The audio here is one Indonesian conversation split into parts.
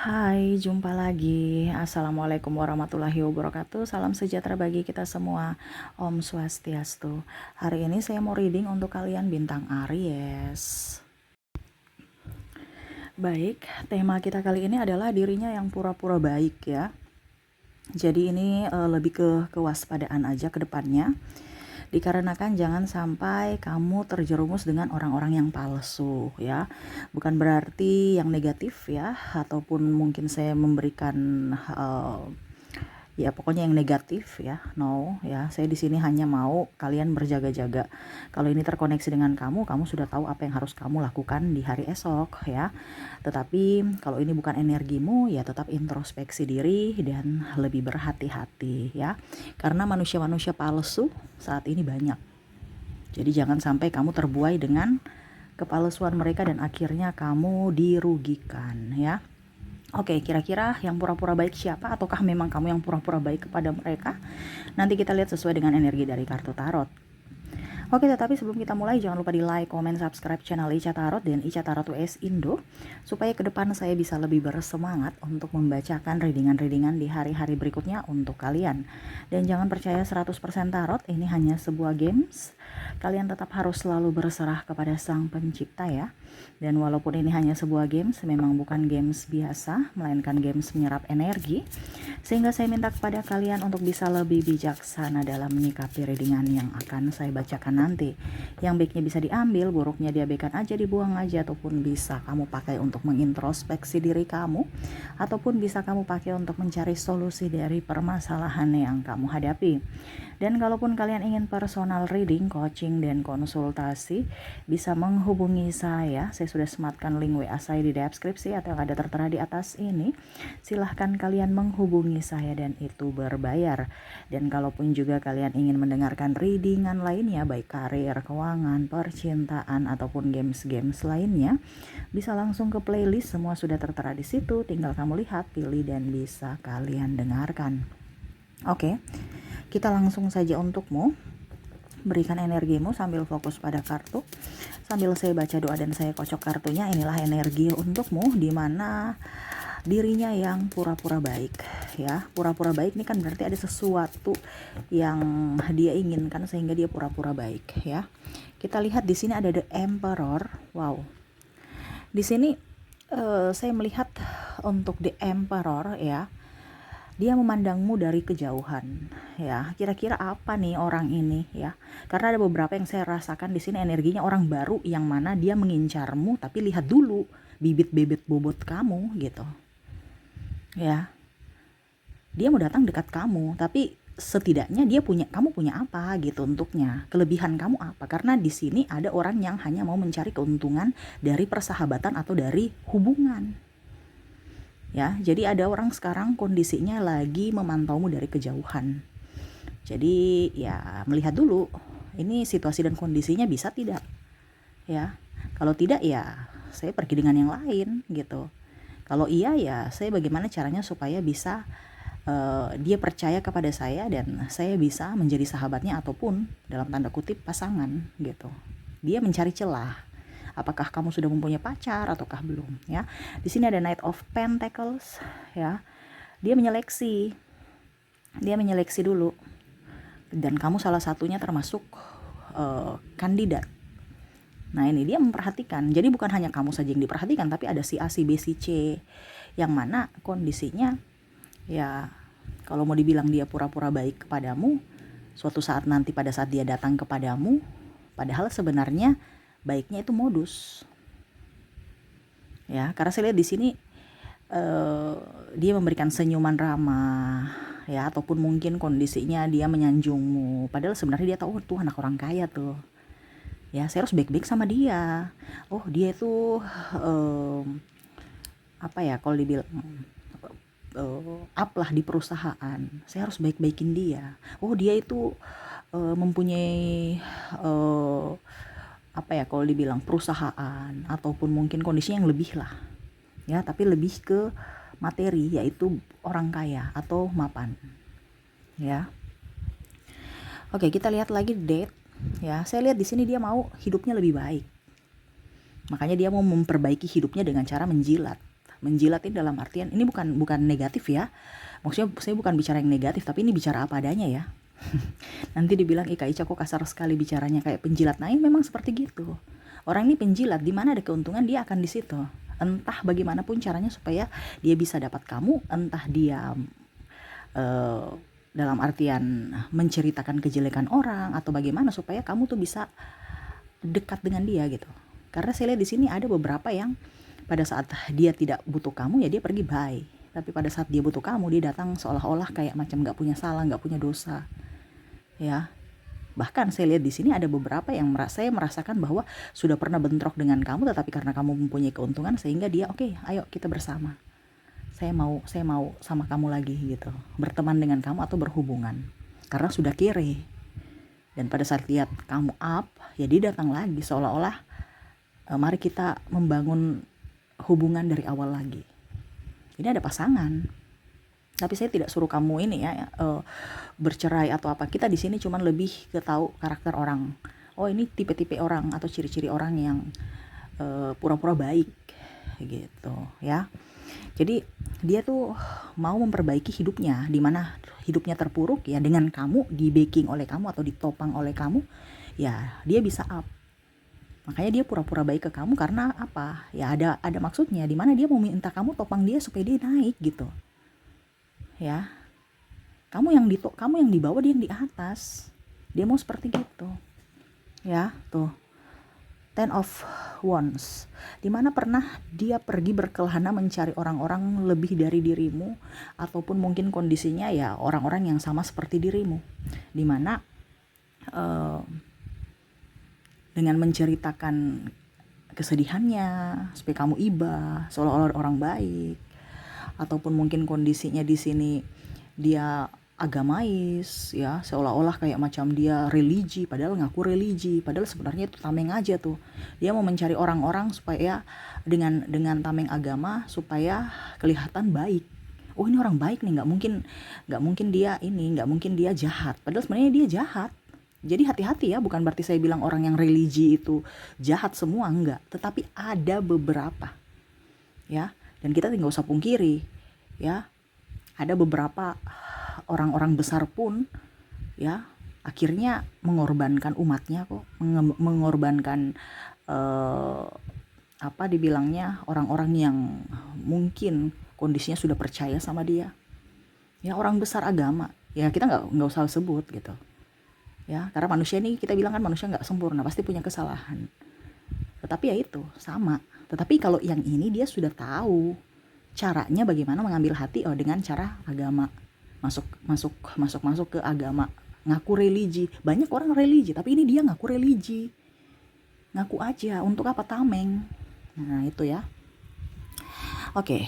Hai, jumpa lagi. Assalamualaikum warahmatullahi wabarakatuh. Salam sejahtera bagi kita semua. Om Swastiastu. Hari ini saya mau reading untuk kalian bintang Aries. Baik, tema kita kali ini adalah dirinya yang pura-pura baik ya. Jadi ini lebih ke kewaspadaan aja ke depannya. Dikarenakan jangan sampai kamu terjerumus dengan orang-orang yang palsu ya. Bukan berarti yang negatif ya, ataupun mungkin saya memberikan ya pokoknya yang negatif ya. No ya, saya di sini hanya mau kalian berjaga-jaga. Kalau ini terkoneksi dengan kamu, kamu sudah tahu apa yang harus kamu lakukan di hari esok ya. Tetapi kalau ini bukan energimu, ya tetap introspeksi diri dan lebih berhati-hati ya. Karena manusia-manusia palsu saat ini banyak. Jadi jangan sampai kamu terbuai dengan kepalsuan mereka dan akhirnya kamu dirugikan ya. Oke, kira-kira yang pura-pura baik siapa, ataukah memang kamu yang pura-pura baik kepada mereka? Nanti kita lihat sesuai dengan energi dari kartu tarot. Oke, tetapi sebelum kita mulai, jangan lupa di like, comment, subscribe channel Ica Tarot dan Ica Tarot US Indo, supaya ke depan saya bisa lebih bersemangat untuk membacakan readingan-readingan di hari-hari berikutnya untuk kalian. Dan jangan percaya 100% tarot, ini hanya sebuah games. Kalian tetap harus selalu berserah kepada Sang Pencipta ya. Dan walaupun ini hanya sebuah games, memang bukan games biasa, melainkan games menyerap energi. Sehingga saya minta kepada kalian untuk bisa lebih bijaksana dalam menyikapi readingan yang akan saya bacakan nanti. Yang baiknya bisa diambil, buruknya diabaikan aja, dibuang aja, ataupun bisa kamu pakai untuk mengintrospeksi diri kamu, ataupun bisa kamu pakai untuk mencari solusi dari permasalahan yang kamu hadapi. Dan kalaupun kalian ingin personal reading, coaching, dan konsultasi, bisa menghubungi saya. Saya sudah sematkan link WA saya di deskripsi atau yang ada tertera di atas ini. Silahkan kalian menghubungi saya dan itu berbayar. Dan kalaupun juga kalian ingin mendengarkan readingan lainnya, baik karir, keuangan, percintaan, ataupun games-games lainnya, bisa langsung ke playlist, semua sudah tertera di situ. Tinggal kamu lihat, pilih, dan bisa kalian dengarkan. Oke, kita langsung saja untukmu. Berikan energimu sambil fokus pada kartu. Sambil saya baca doa dan saya kocok kartunya, inilah energi untukmu, di mana dirinya yang pura-pura baik ya. Pura-pura baik ini kan berarti ada sesuatu yang dia inginkan sehingga dia pura-pura baik ya. Kita lihat di sini ada The Emperor. Wow. Di sini saya melihat untuk The Emperor ya. Dia memandangmu dari kejauhan ya. Kira-kira apa nih orang ini ya? Karena ada beberapa yang saya rasakan di sini energinya orang baru yang mana dia mengincarmu, tapi lihat dulu bibit-bibit bobot kamu gitu. Ya. Dia mau datang dekat kamu, tapi setidaknya kamu punya apa gitu untuknya. Kelebihan kamu apa? Karena di sini ada orang yang hanya mau mencari keuntungan dari persahabatan atau dari hubungan. Ya, jadi ada orang sekarang kondisinya lagi memantaumu dari kejauhan. Jadi ya melihat dulu ini situasi dan kondisinya bisa tidak ya. Kalau tidak ya saya pergi dengan yang lain gitu. Kalau iya ya saya bagaimana caranya supaya bisa dia percaya kepada saya dan saya bisa menjadi sahabatnya ataupun dalam tanda kutip pasangan gitu. Dia mencari celah. Apakah kamu sudah mempunyai pacar ataukah belum ya? Di sini ada Knight of Pentacles ya. Dia menyeleksi dulu dan kamu salah satunya termasuk kandidat. Nah ini dia memperhatikan. Jadi bukan hanya kamu saja yang diperhatikan, tapi ada si A, si B, si C yang mana kondisinya ya kalau mau dibilang dia pura-pura baik kepadamu, suatu saat nanti pada saat dia datang kepadamu, padahal sebenarnya baiknya itu modus ya. Karena saya lihat di sini dia memberikan senyuman ramah ya, ataupun mungkin kondisinya dia menyanjungmu, padahal sebenarnya dia tahu tuh anak orang kaya tuh ya, saya harus baik-baik sama dia. Oh dia itu apa ya kalau dibilang up lah di perusahaan, saya harus baik-baikin dia. Oh dia itu mempunyai apa ya kalau dibilang perusahaan ataupun mungkin kondisi yang lebih lah ya, tapi lebih ke materi, yaitu orang kaya atau mapan ya. Oke, kita lihat lagi date ya. Saya lihat di sini dia mau hidupnya lebih baik, makanya dia mau memperbaiki hidupnya dengan cara menjilat Menjilat ini dalam artian ini bukan negatif ya. Maksudnya saya bukan bicara yang negatif, tapi ini bicara apa adanya ya. Nanti dibilang Kak Ica kok kasar sekali bicaranya kayak penjilat. Nah, ini memang seperti gitu. Orang ini penjilat, di mana ada keuntungan dia akan di situ. Entah bagaimanapun caranya supaya dia bisa dapat kamu, entah dia eh, dalam artian menceritakan kejelekan orang atau bagaimana supaya kamu tuh bisa dekat dengan dia gitu. Karena saya lihat di sini ada beberapa yang pada saat dia tidak butuh kamu ya dia pergi bye. Tapi pada saat dia butuh kamu dia datang seolah-olah kayak macam nggak punya salah, nggak punya dosa. Ya, bahkan saya lihat di sini ada beberapa yang saya merasakan bahwa sudah pernah bentrok dengan kamu, tetapi karena kamu mempunyai keuntungan sehingga dia oke, ayo kita bersama. Saya mau sama kamu lagi gitu, berteman dengan kamu atau berhubungan. Karena sudah kere. Dan pada saat lihat kamu up, ya dia datang lagi seolah-olah mari kita membangun hubungan dari awal lagi. Ini ada pasangan. Tapi saya tidak suruh kamu ini ya bercerai atau apa. Kita di sini cuman lebih ke tahu karakter orang. Oh, ini tipe-tipe orang atau ciri-ciri orang yang pura-pura baik gitu ya. Jadi dia tuh mau memperbaiki hidupnya, di mana hidupnya terpuruk ya dengan kamu, di backing oleh kamu atau ditopang oleh kamu, ya dia bisa up. Makanya dia pura-pura baik ke kamu karena apa? Ya ada maksudnya, di mana dia mau minta kamu topang dia supaya dia naik gitu. Ya, kamu yang di bawah, dia yang di atas. Dia mau seperti gitu ya. Tuh, Ten of Wands, dimana pernah dia pergi berkelana mencari orang-orang lebih dari dirimu, ataupun mungkin kondisinya ya orang-orang yang sama seperti dirimu, dimana dengan menceritakan kesedihannya supaya kamu iba seolah-olah orang baik, ataupun mungkin kondisinya di sini dia agamais ya, seolah-olah kayak macam dia religi padahal ngaku religi, padahal sebenarnya itu tameng aja tuh. Dia mau mencari orang-orang supaya dengan tameng agama supaya kelihatan baik. Oh, ini orang baik nih, nggak mungkin dia jahat, padahal sebenarnya dia jahat. Jadi hati-hati ya, bukan berarti saya bilang orang yang religi itu jahat semua, enggak, tetapi ada beberapa ya. Dan kita nggak usah pungkiri ya, ada beberapa orang-orang besar pun ya akhirnya mengorbankan umatnya kok, mengorbankan apa dibilangnya, orang-orang yang mungkin kondisinya sudah percaya sama dia ya, orang besar agama ya, kita nggak usah sebut gitu ya, karena manusia ini kita bilang kan manusia nggak sempurna, pasti punya kesalahan. Tetapi ya itu sama. Tetapi kalau yang ini dia sudah tahu caranya bagaimana mengambil hati, dengan cara agama, masuk ke agama, ngaku religi. Banyak orang religi, tapi ini dia ngaku religi, ngaku aja. Untuk apa? Tameng. Nah itu ya. Oke.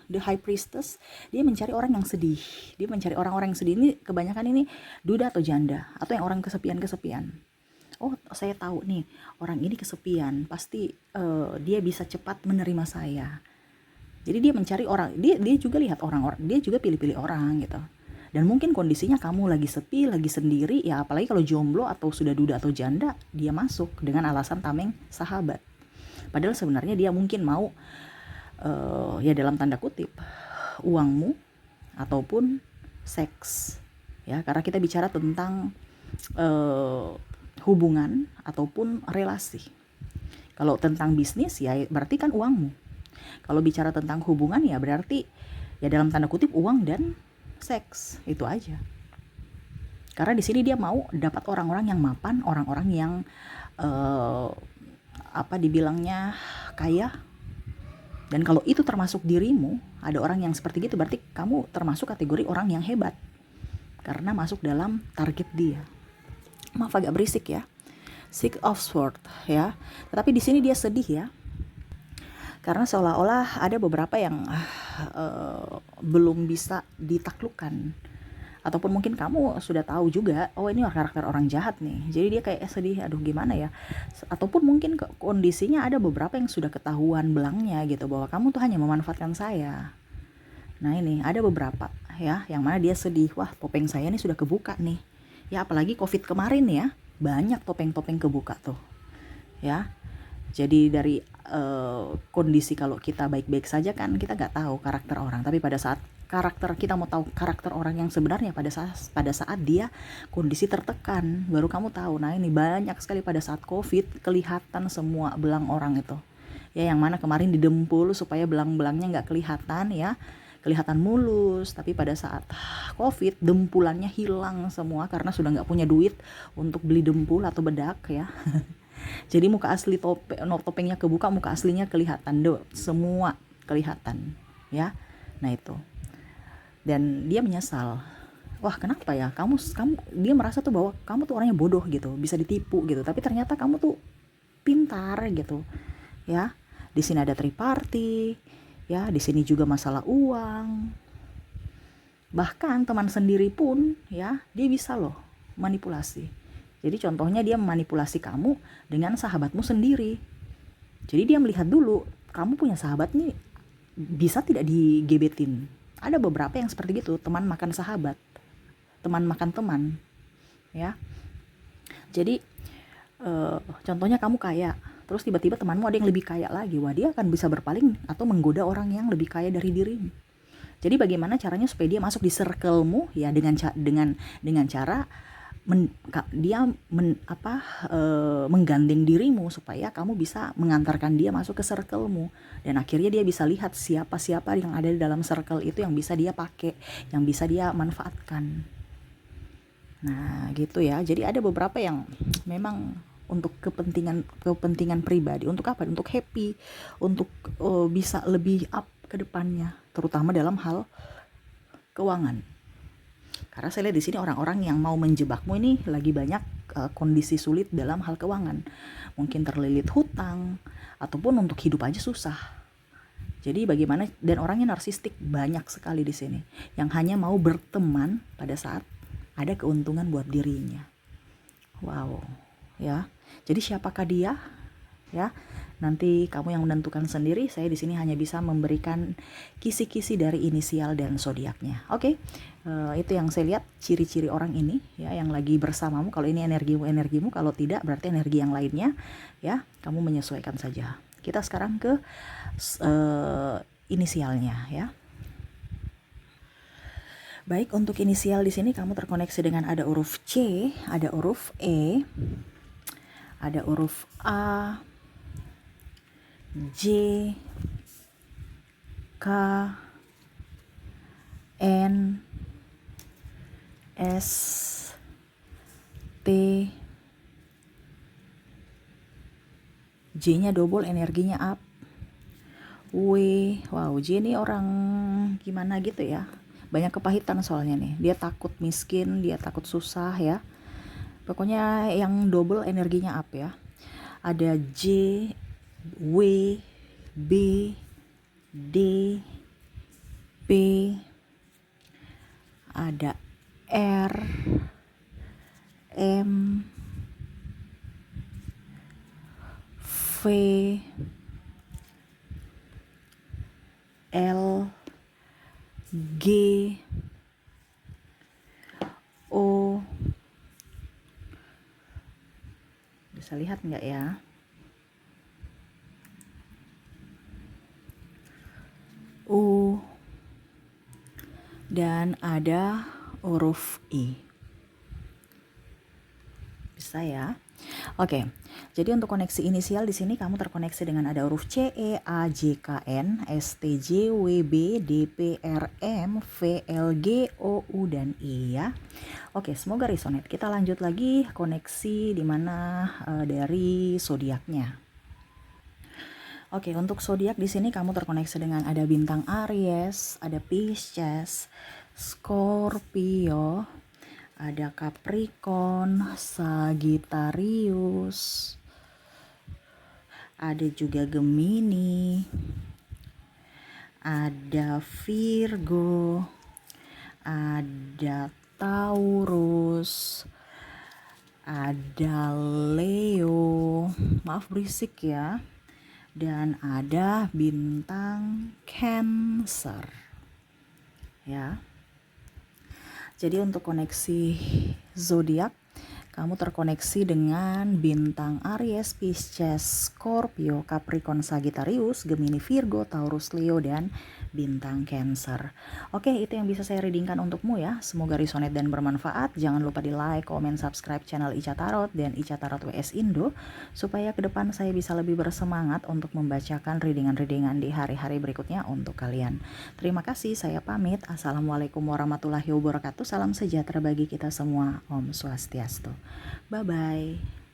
The High Priestess, dia mencari orang yang sedih. Dia mencari orang-orang yang sedih. Ini kebanyakan ini duda atau janda, atau yang orang kesepian. Oh, saya tahu nih, orang ini kesepian, pasti dia bisa cepat menerima saya. Jadi dia mencari orang, dia juga lihat orang-orang, dia juga pilih-pilih orang gitu. Dan mungkin kondisinya kamu lagi sepi, lagi sendiri, ya apalagi kalau jomblo atau sudah duda atau janda, dia masuk dengan alasan tameng sahabat. Padahal sebenarnya dia mungkin mau ya dalam tanda kutip uangmu ataupun seks ya, karena kita bicara tentang hubungan ataupun relasi. Kalau tentang bisnis ya berarti kan uangmu. Kalau bicara tentang hubungan ya berarti ya dalam tanda kutip uang dan seks, itu aja. Karena di sini dia mau dapat orang-orang yang mapan, orang-orang yang apa dibilangnya kaya. Dan kalau itu termasuk dirimu, ada orang yang seperti gitu, berarti kamu termasuk kategori orang yang hebat karena masuk dalam target dia. Maaf agak berisik ya. Six of Swords ya. Tetapi di sini dia sedih ya. Karena seolah-olah ada beberapa yang belum bisa ditaklukkan. Ataupun mungkin kamu sudah tahu juga, oh ini karakter orang jahat nih. Jadi dia kayak sedih, aduh gimana ya. Ataupun mungkin kondisinya ada beberapa yang sudah ketahuan belangnya gitu, bahwa kamu tuh hanya memanfaatkan saya. Nah ini ada beberapa ya, yang mana dia sedih, wah topeng saya ini sudah kebuka nih. Ya apalagi COVID kemarin ya, banyak topeng-topeng kebuka tuh. Ya. Jadi dari kondisi kalau kita baik-baik saja kan kita nggak tahu karakter orang, tapi pada saat kita mau tahu karakter orang yang sebenarnya pada saat dia kondisi tertekan, baru kamu tahu. Nah ini banyak sekali pada saat COVID kelihatan semua belang orang itu ya, yang mana kemarin didempul supaya belang-belangnya nggak kelihatan ya, kelihatan mulus, tapi pada saat COVID dempulannya hilang semua karena sudah nggak punya duit untuk beli dempul atau bedak ya. Jadi muka asli topengnya kebuka, muka aslinya kelihatan semua kelihatan ya. Nah itu, dan dia menyesal. Wah kenapa ya, dia merasa tuh bahwa kamu tuh orangnya bodoh gitu, bisa ditipu gitu, tapi ternyata kamu tuh pintar gitu ya. Di sini ada triparty ya, di sini juga masalah uang, bahkan teman sendiri pun ya dia bisa loh manipulasi. Jadi contohnya dia memanipulasi kamu dengan sahabatmu sendiri. Jadi dia melihat dulu kamu punya sahabat nih, bisa tidak digebetin. Ada beberapa yang seperti gitu, teman makan sahabat, teman makan teman ya. Jadi contohnya kamu kaya, terus tiba-tiba temanmu ada yang lebih kaya lagi, wah dia akan bisa berpaling atau menggoda orang yang lebih kaya dari dirimu. Jadi bagaimana caranya supaya dia masuk di circle-mu ya, dengan cara menggandeng dirimu supaya kamu bisa mengantarkan dia masuk ke circle-mu, dan akhirnya dia bisa lihat siapa-siapa yang ada di dalam circle itu yang bisa dia pakai, yang bisa dia manfaatkan. Nah gitu ya. Jadi ada beberapa yang memang untuk kepentingan pribadi, untuk apa? Untuk happy, untuk bisa lebih up ke depannya, terutama dalam hal keuangan. Karena saya lihat di sini orang-orang yang mau menjebakmu ini lagi banyak kondisi sulit dalam hal keuangan. Mungkin terlilit hutang ataupun untuk hidup aja susah. Jadi bagaimana, dan orangnya narsistik banyak sekali di sini yang hanya mau berteman pada saat ada keuntungan buat dirinya. Wow, ya. Jadi siapakah dia? Ya, nanti kamu yang menentukan sendiri. Saya di sini hanya bisa memberikan kisi-kisi dari inisial dan zodiaknya. Oke, itu yang saya lihat ciri-ciri orang ini ya, yang lagi bersamamu. Kalau ini energimu, kalau tidak berarti energi yang lainnya ya. Kamu menyesuaikan saja. Kita sekarang ke inisialnya ya. Baik, untuk inisial di sini kamu terkoneksi dengan ada huruf C, ada huruf E, ada huruf A, J, K, N, S, T, J-nya double, energinya up, W. Wow, J ini orang gimana gitu ya, banyak kepahitan soalnya nih. Dia takut miskin, dia takut susah ya. Pokoknya yang double energinya up ya. Ada J, W, B, D, P, ada R, M, V, L, G, O. Bisa lihat nggak ya? U, dan ada huruf I. Bisa ya? Oke. Jadi untuk koneksi inisial di sini kamu terkoneksi dengan ada huruf C, E, A, J, K, N, S, T, J, W, B, D, P, R, M, V, L, G, O, U, dan I ya. Oke, semoga resonate. Kita lanjut lagi koneksi dimana dari zodiaknya. Oke, untuk zodiak di sini kamu terkoneksi dengan ada bintang Aries, ada Pisces, Scorpio, ada Capricorn, Sagittarius, ada juga Gemini, ada Virgo, ada Taurus, ada Leo, maaf berisik ya, dan ada bintang Cancer ya. Jadi untuk koneksi zodiak Kamu terkoneksi dengan bintang Aries, Pisces, Scorpio, Capricorn, Sagittarius, Gemini, Virgo, Taurus, Leo, dan bintang Cancer. Oke, itu yang bisa saya readingkan untukmu ya. Semoga resonate dan bermanfaat. Jangan lupa di like, komen, subscribe channel Ica Tarot dan Ica Tarot WS Indo supaya ke depan saya bisa lebih bersemangat untuk membacakan readingan-readingan di hari-hari berikutnya untuk kalian. Terima kasih, saya pamit. Assalamualaikum warahmatullahi wabarakatuh. Salam sejahtera bagi kita semua. Om Swastiastu. Bye-bye.